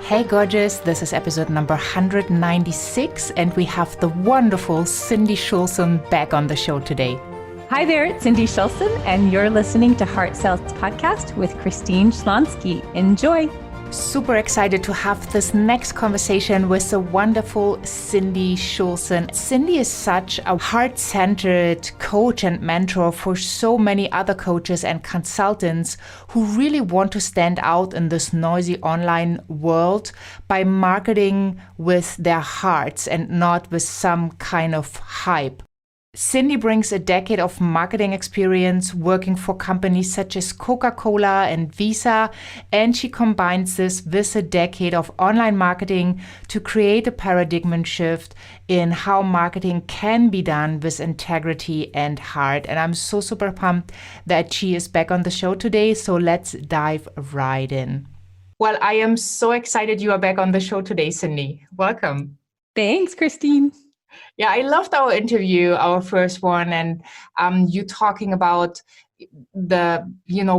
Hey gorgeous, this is episode number 196 and we have the wonderful Cindy Schulson back on the show today. Hi there, it's Cindy Schulson and you're listening to Heart Sells Podcast with Christine Schlonski. Enjoy! Super excited to have this next conversation with the wonderful Cindy Schulson. Cindy is such a heart-centered coach and mentor for so many other coaches and consultants who really want to stand out in this noisy online world by marketing with their hearts and not with some kind of hype. Cindy brings a decade of marketing experience working for companies such as Coca-Cola and Visa, and she combines this with a decade of online marketing to create a paradigm shift in how marketing can be done with integrity and heart. And I'm so super pumped that she is back on the show today, so let's dive right in. Well, I am so excited you are back on the show today, Cindy. Welcome. Thanks, Christine. Yeah, I loved our interview, our first one, and you talking about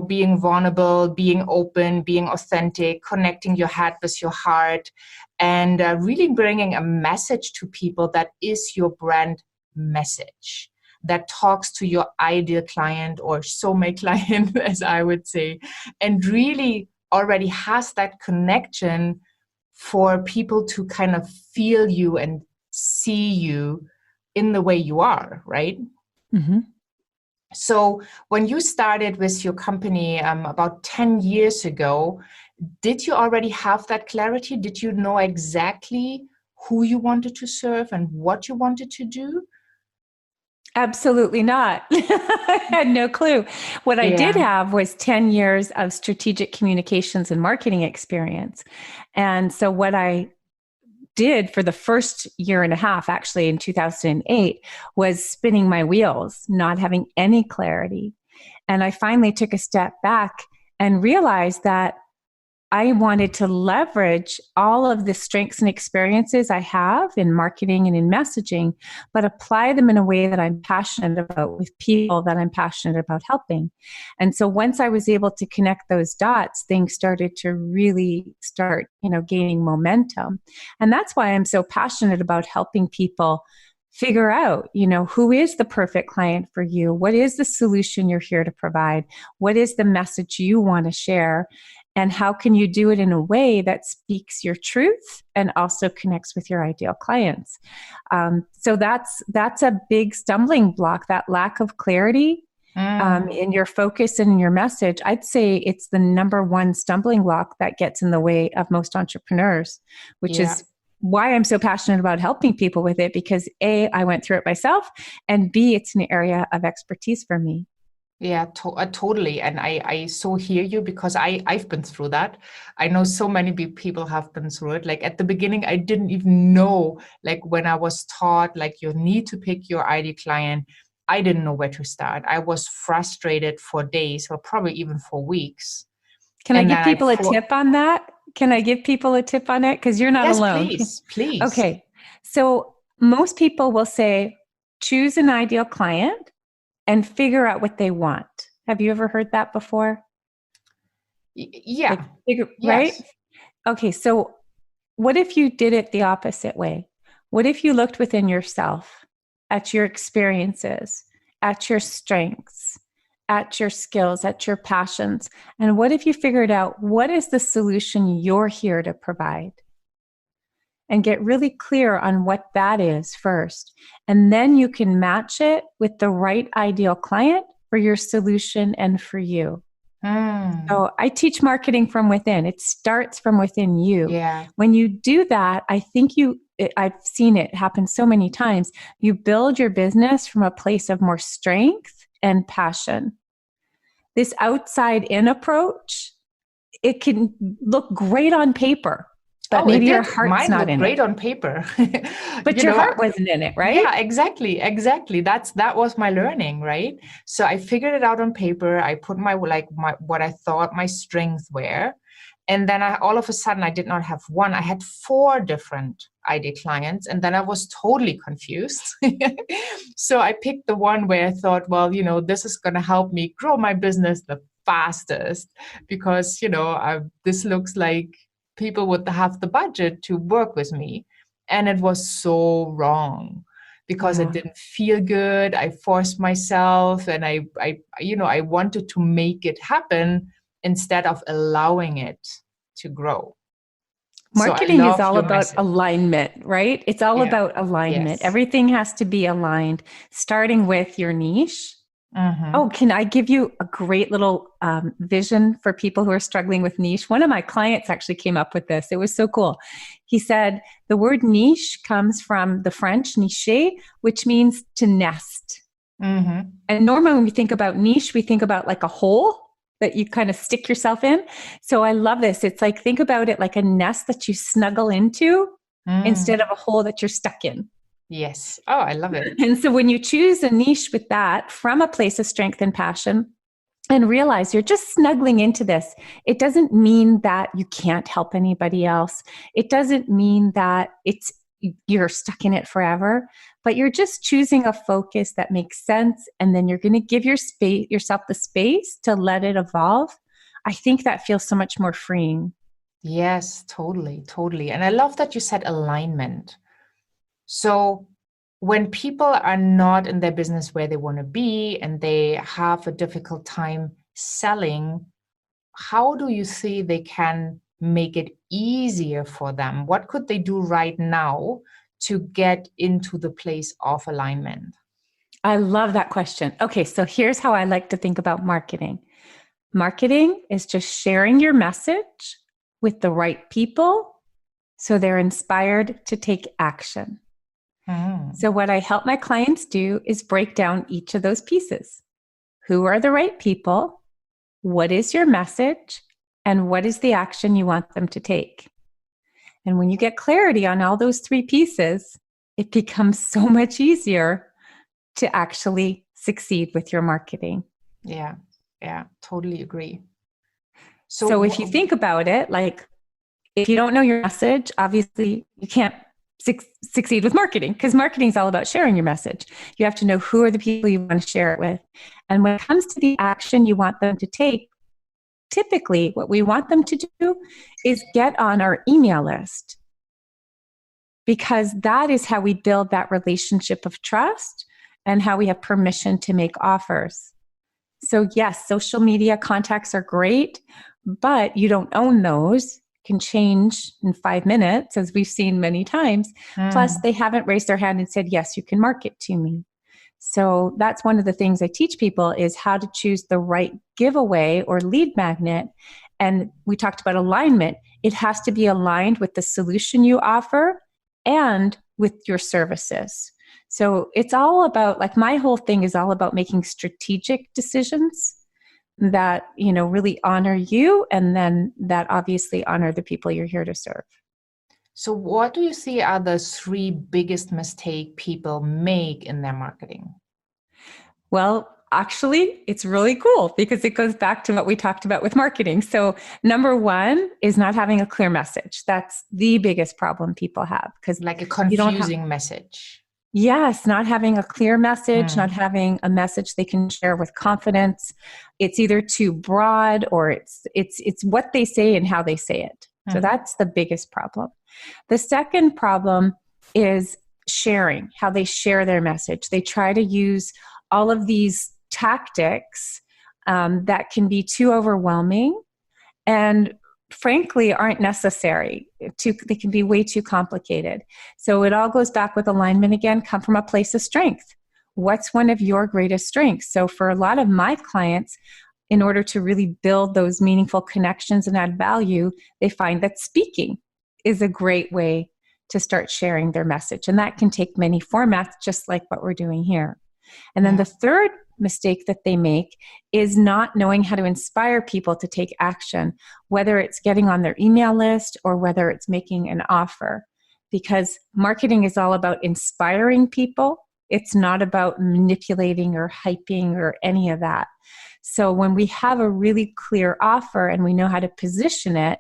being vulnerable, being open, being authentic, connecting your head with your heart, and really bringing a message to people that is your brand message, that talks to your ideal client or soulmate client, as I would say, and really already has that connection for people to kind of feel you and see you in the way you are, right? Mm-hmm. So when you started with your company about 10 years ago, did you already have that clarity? Did you know exactly who you wanted to serve and what you wanted to do? Absolutely not. I had no clue. What I did have was 10 years of strategic communications and marketing experience. And so what I did for the first year and a half, actually in 2008, was spinning my wheels, not having any clarity. And I finally took a step back and realized that I wanted to leverage all of the strengths and experiences I have in marketing and in messaging, but apply them in a way that I'm passionate about with people that I'm passionate about helping. And so once I was able to connect those dots, things started to really start, gaining momentum. And that's why I'm so passionate about helping people figure out, who is the perfect client for you? What is the solution you're here to provide? What is the message you want to share? And how can you do it in a way that speaks your truth and also connects with your ideal clients? So that's a big stumbling block, that lack of clarity in your focus and in your message. I'd say it's the number one stumbling block that gets in the way of most entrepreneurs, which is why I'm so passionate about helping people with it, because A, I went through it myself, and B, it's an area of expertise for me. Yeah, totally. And I so hear you because I've been through that. I know so many people have been through it. Like at the beginning, I didn't even know, like when I was taught, like you need to pick your ideal client, I didn't know where to start. I was frustrated for days or probably even for weeks. Can I give people a tip on that? Can I give people a tip on it? Because you're not alone. Please. Okay. So most people will say, choose an ideal client and figure out what they want. Have you ever heard that before? Yeah. Right? Okay, so what if you did it the opposite way? What if you looked within yourself, at your experiences, at your strengths, at your skills, at your passions, and what if you figured out what is the solution you're here to provide? And get really clear on what that is first. And then you can match it with the right ideal client for your solution and for you. So I teach marketing from within. It starts from within you. Yeah. When you do that, I think I've seen it happen so many times. You build your business from a place of more strength and passion. This outside in approach, it can look great on paper. But maybe your heart's not in it. Great on paper. But your heart wasn't in it, right? Yeah, exactly. That was my learning, right? So I figured it out on paper. I put my what I thought my strengths were. And then all of a sudden I did not have one. I had 4 different ideal clients. And then I was totally confused. So I picked the one where I thought, well, this is going to help me grow my business the fastest because, this looks like people would have the budget to work with me. And it was so wrong because it didn't feel good. I forced myself and I wanted to make it happen instead of allowing it to grow. Marketing is all about alignment, right? It's all about alignment. Yes. Everything has to be aligned, starting with your niche. Mm-hmm. Oh, can I give you a great little vision for people who are struggling with niche? One of my clients actually came up with this. It was so cool. He said the word niche comes from the French nicher, which means to nest. Mm-hmm. And normally when we think about niche, we think about like a hole that you kind of stick yourself in. So I love this. It's like, think about it like a nest that you snuggle into instead of a hole that you're stuck in. Yes. Oh, I love it. And so when you choose a niche with that from a place of strength and passion and realize you're just snuggling into this, it doesn't mean that you can't help anybody else. It doesn't mean that you're stuck in it forever, but you're just choosing a focus that makes sense. And then you're going to give yourself the space to let it evolve. I think that feels so much more freeing. Yes, totally, totally. And I love that you said alignment. So when people are not in their business where they want to be and they have a difficult time selling, how do you see they can make it easier for them? What could they do right now to get into the place of alignment? I love that question. Okay, so here's how I like to think about marketing. Marketing is just sharing your message with the right people so they're inspired to take action. So what I help my clients do is break down each of those pieces. Who are the right people? What is your message? And what is the action you want them to take? And when you get clarity on all those three pieces, it becomes so much easier to actually succeed with your marketing. Yeah, totally agree. So if you think about it, like if you don't know your message, obviously you can't succeed with marketing because marketing is all about sharing your message. You have to know who are the people you want to share it with. And when it comes to the action you want them to take, typically what we want them to do is get on our email list because that is how we build that relationship of trust and how we have permission to make offers. So yes, social media contacts are great, but you don't own those. Can change in 5 minutes, as we've seen many times. Plus, they haven't raised their hand and said, yes, you can market to me. So that's one of the things I teach people is how to choose the right giveaway or lead magnet. And we talked about alignment. It has to be aligned with the solution you offer and with your services. So it's all about, like my whole thing is all about making strategic decisions that, really honor you and then that obviously honor the people you're here to serve. So what do you see are the 3 biggest mistakes people make in their marketing? Well, actually, it's really cool because it goes back to what we talked about with marketing. So number 1 is not having a clear message. That's the biggest problem people have because like a confusing message. Yes, not having a clear message, not having a message they can share with confidence. It's either too broad or it's what they say and how they say it. So that's the biggest problem. The second problem is sharing, how they share their message. They try to use all of these tactics that can be too overwhelming and frankly aren't necessary. They can be way too complicated. So it all goes back with alignment again, come from a place of strength. What's one of your greatest strengths? So for a lot of my clients, in order to really build those meaningful connections and add value, they find that speaking is a great way to start sharing their message. And that can take many formats, just like what we're doing here. And then the third mistake that they make is not knowing how to inspire people to take action, whether it's getting on their email list or whether it's making an offer. Because marketing is all about inspiring people. It's not about manipulating or hyping or any of that. So when we have a really clear offer and we know how to position it,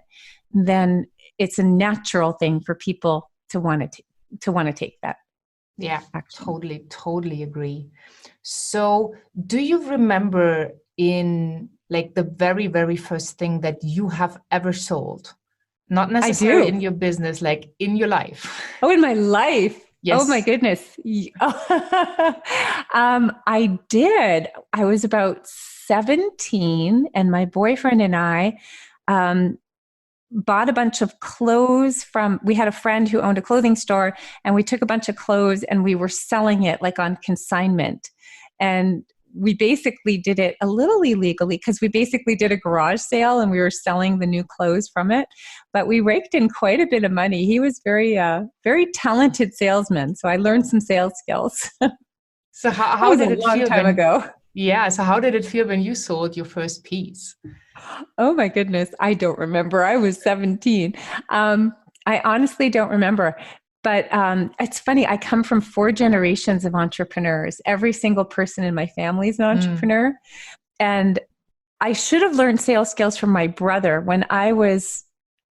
then it's a natural thing for people to want to take that. Yeah, totally agree. So do you remember in like the very, very first thing that you have ever sold? Not I necessarily do. in your business, like in your life. Oh, in my life. Oh my Yes. goodness. I did. I was about 17 and my boyfriend and I um, bought a bunch of clothes we had a friend who owned a clothing store, and we took a bunch of clothes and we were selling it like on consignment. And we basically did it a little illegally because we basically did a garage sale and we were selling the new clothes from it. But we raked in quite a bit of money. He was very talented salesman. So I learned some sales skills. So That how was a did it long feel time when, ago. yeah, so how did it feel when you sold your first piece? Oh my goodness. I don't remember. I was 17. I honestly don't remember. But it's funny. I come from 4 generations of entrepreneurs. Every single person in my family is an Mm. entrepreneur. And I should have learned sales skills from my brother when I was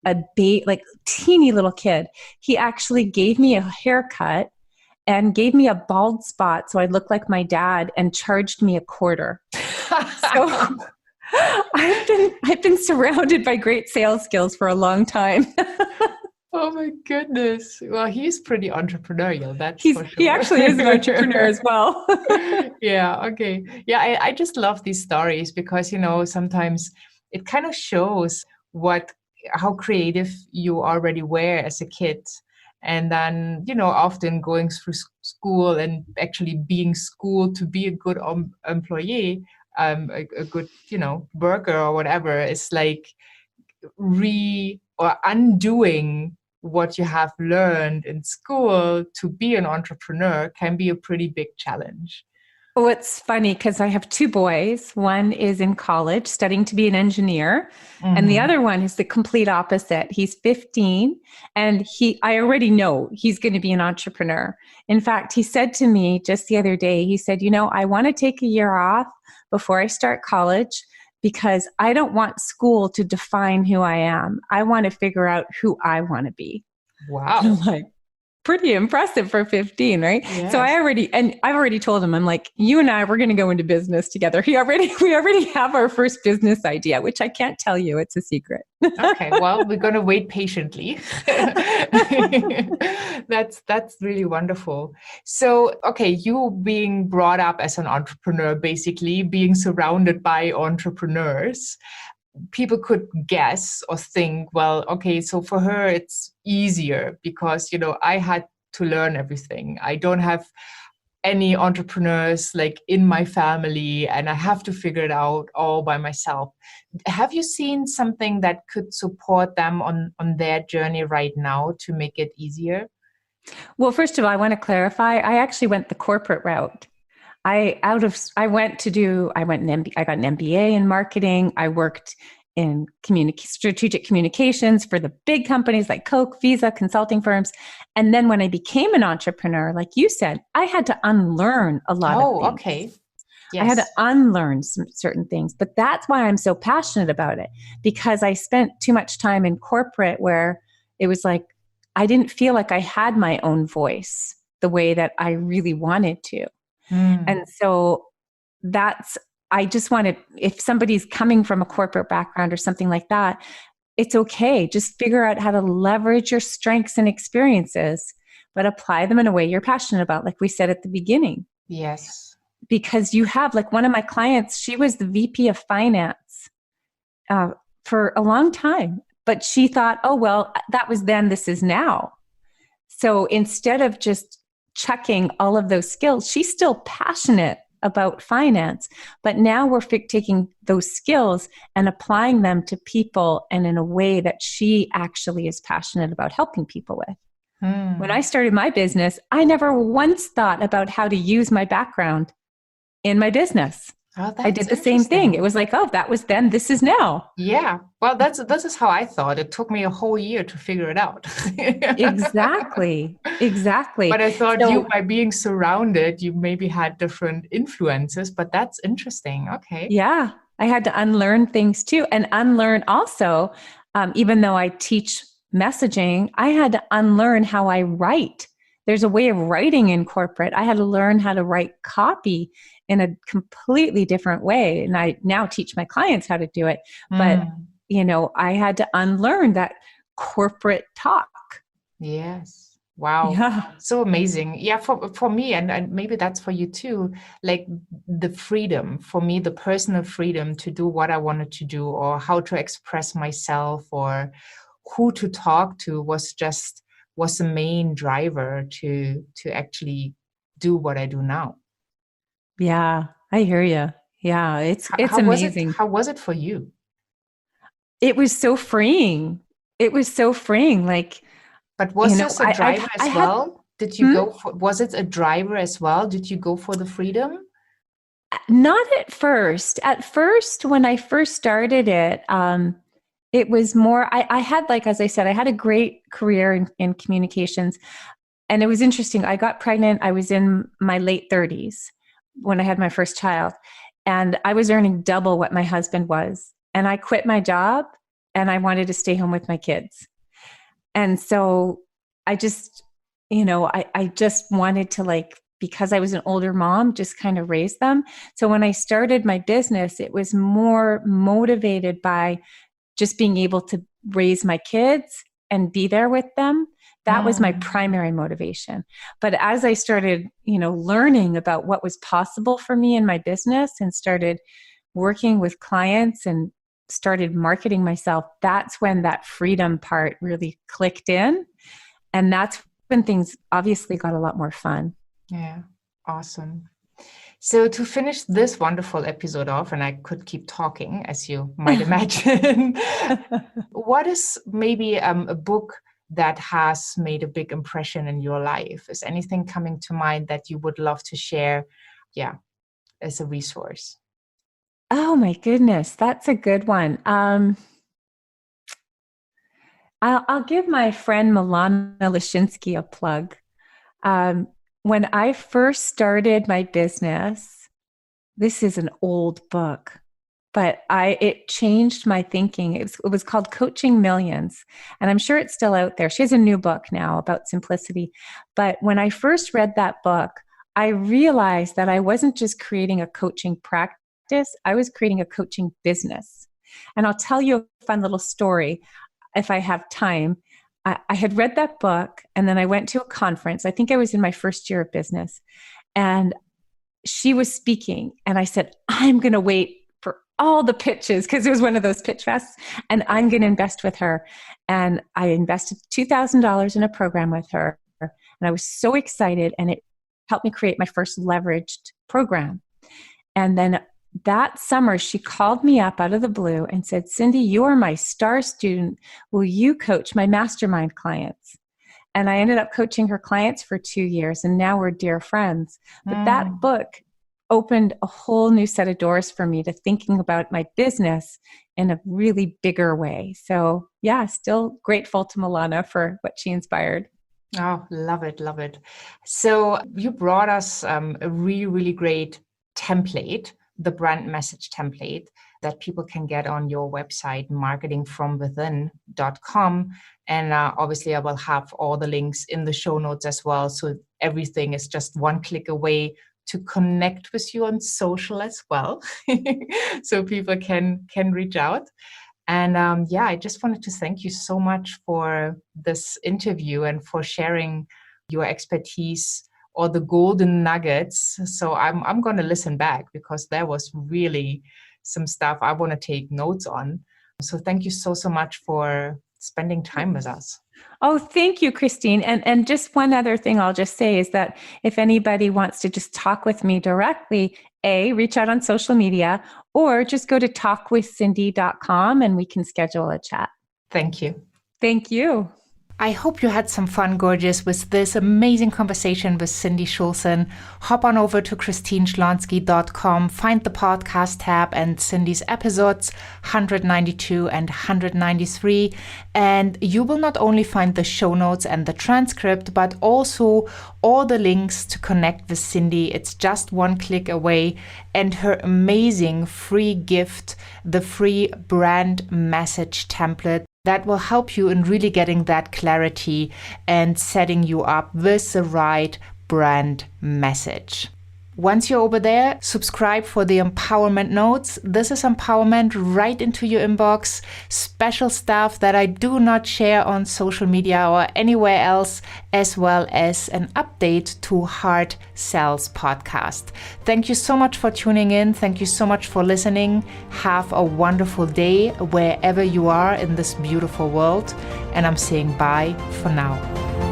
like teeny little kid. He actually gave me a haircut and gave me a bald spot so I looked like my dad and charged me a quarter. So I've been surrounded by great sales skills for a long time. Oh my goodness. Well, he's pretty entrepreneurial, that's for He sure. actually is an entrepreneur as well. Yeah, okay. Yeah, I just love these stories because, sometimes it kind of shows how creative you already were as a kid. And then, often going through school and actually being schooled to be a good employee, a good, worker or whatever, is like or undoing what you have learned in school to be an entrepreneur can be a pretty big challenge. Well, it's funny because I have 2 boys. One is in college studying to be an engineer, and the Hmm. other one is the complete opposite. He's 15, and I already know he's going to be an entrepreneur. In fact, he said to me just the other day, he said, I want to take a year off before I start college because I don't want school to define who I am. I want to figure out who I want to be. I'm Wow. like, pretty impressive for 15, right? So Yes. I've already told him, I'm like, you and I, we're going to go into business together. We already have our first business idea, which I can't tell you. It's a secret. Okay, well, we're gonna wait patiently. That's really wonderful. So, okay, you being brought up as an entrepreneur, basically being surrounded by entrepreneurs, people could guess or think, well, okay, so for her it's easier because, I had to learn everything. I don't have any entrepreneurs like in my family and I have to figure it out all by myself. Have you seen something that could support them on their journey right now to make it easier? Well, first of all, I want to clarify. I actually went the corporate route. I went an MBA, I got an MBA in marketing. I worked in strategic communications for the big companies like Coke, Visa, consulting firms. And then when I became an entrepreneur, like you said, I had to unlearn a lot of Oh, things. okay. I had to Yes. unlearn some certain things, but that's why I'm so passionate about it, because I spent too much time in corporate where it was like I didn't feel like I had my own voice the way that I really wanted to. Hmm. And so that's, I just wanted, if somebody's coming from a corporate background or something like that, it's okay. Just figure out how to leverage your strengths and experiences, but apply them in a way you're passionate about, like we said at the beginning. Yes. Because you have, like, one of my clients, she was the VP of finance uh, for a long time, but she thought, oh, well, that was then, this is now. So instead of just chucking all of those skills, she's still passionate about finance, but now we're taking those skills and applying them to people and in a way that she actually is passionate about helping people with. When I Hmm. started my business, I never once thought about how to use my background in my business. Oh, I that's did the same thing. It interesting. was like, oh, that was then, this is now. Yeah. Well, this is how I thought. It took me a whole year to figure it out. Exactly. But Exactly. I thought you, So, by being surrounded, you maybe had different influences, but that's interesting. Okay. yeah, I had to unlearn things too, and unlearn also, even though I teach messaging, I had to unlearn how I write there's a way of writing in corporate. I had to learn how to write copy in a completely different way. And I now teach my clients how to do it. But, I had to unlearn that corporate talk. Yes. Wow. Yeah. So amazing. Yeah, for me, and maybe that's for you too, like the freedom, for me, the personal freedom to do what I wanted to do, or how to express myself, or who to talk to was the main driver to actually do what I do now. Yeah, I hear you. Yeah, it's amazing. How was it for you? It was so freeing. It was so freeing. Like, But was this a driver I as had, well? Did you go for, was it a driver as well? Did you go for the freedom? not at first. At first, when I first started it, it was more, I had, like, as I said, I had a great career in communications. And it was interesting. I got pregnant. I was in my late 30s when I had my first child. And I was earning double what my husband was. And I quit my job and I wanted to stay home with my kids. And so I just, I just wanted to, like, because I was an older mom, just kind of raise them. So when I started my business, it was more motivated by just being able to raise my kids and be there with them. That was my primary motivation. But as I started, learning about what was possible for me in my business and started working with clients and started marketing myself, that's when that freedom part really clicked in. And that's when things obviously got a lot more fun. Yeah, awesome. So to finish this wonderful episode off, and I could keep talking, as you might imagine, what is maybe a book that has made a big impression in your life? Is anything coming to mind that you would love to share? Yeah, as a resource. Oh my goodness, that's a good one. I'll give my friend Milana Lashinsky a plug. When I first started my business, this is an old book, but it changed my thinking. It was called Coaching Millions, and I'm sure it's still out there. She has a new book now about simplicity. But when I first read that book, I realized that I wasn't just creating a coaching practice, I was creating a coaching business. And I'll tell you a fun little story if I have time. I had read that book, and then I went to a conference. I think I was in my first year of business, and she was speaking, and I said, I'm going to wait for all the pitches, because it was one of those pitch fests, and I'm going to invest with her. And I invested $2,000 in a program with her, and I was so excited, and it helped me create my first leveraged program. And then that summer, she called me up out of the blue and said, Cindy, you are my star student. Will you coach my mastermind clients? And I ended up coaching her clients for 2 years, and now we're dear friends. But that book opened a whole new set of doors for me to thinking about my business in a really bigger way. So yeah, still grateful to Milana for what she inspired. Oh, love it, love it. So you brought us a really, really great template, the brand message template that people can get on your website, marketingfromwithin.com. And obviously I will have all the links in the show notes as well. So everything is just one click away to connect with you on social as well. So people can reach out. And I just wanted to thank you so much for this interview and for sharing your expertise or the golden nuggets. So I'm going to listen back, because there was really some stuff I want to take notes on. So thank you so much for spending time with us. Oh, thank you, Christine. And just one other thing I'll just say is that if anybody wants to just talk with me directly, reach out on social media, or just go to talkwithcindy.com and we can schedule a chat. Thank you. Thank you. I hope you had some fun, gorgeous, with this amazing conversation with Cindy Schulson. Hop on over to christineschlonski.com, find the podcast tab and Cindy's episodes 192 and 193. And you will not only find the show notes and the transcript, but also all the links to connect with Cindy. It's just one click away. And her amazing free gift, the free brand message template, that will help you in really getting that clarity and setting you up with the right brand message. Once you're over there, subscribe for the empowerment notes. This is empowerment right into your inbox. Special stuff that I do not share on social media or anywhere else, as well as an update to Hard Sells podcast. Thank you so much for tuning in. Thank you so much for listening. Have a wonderful day wherever you are in this beautiful world. And I'm saying bye for now.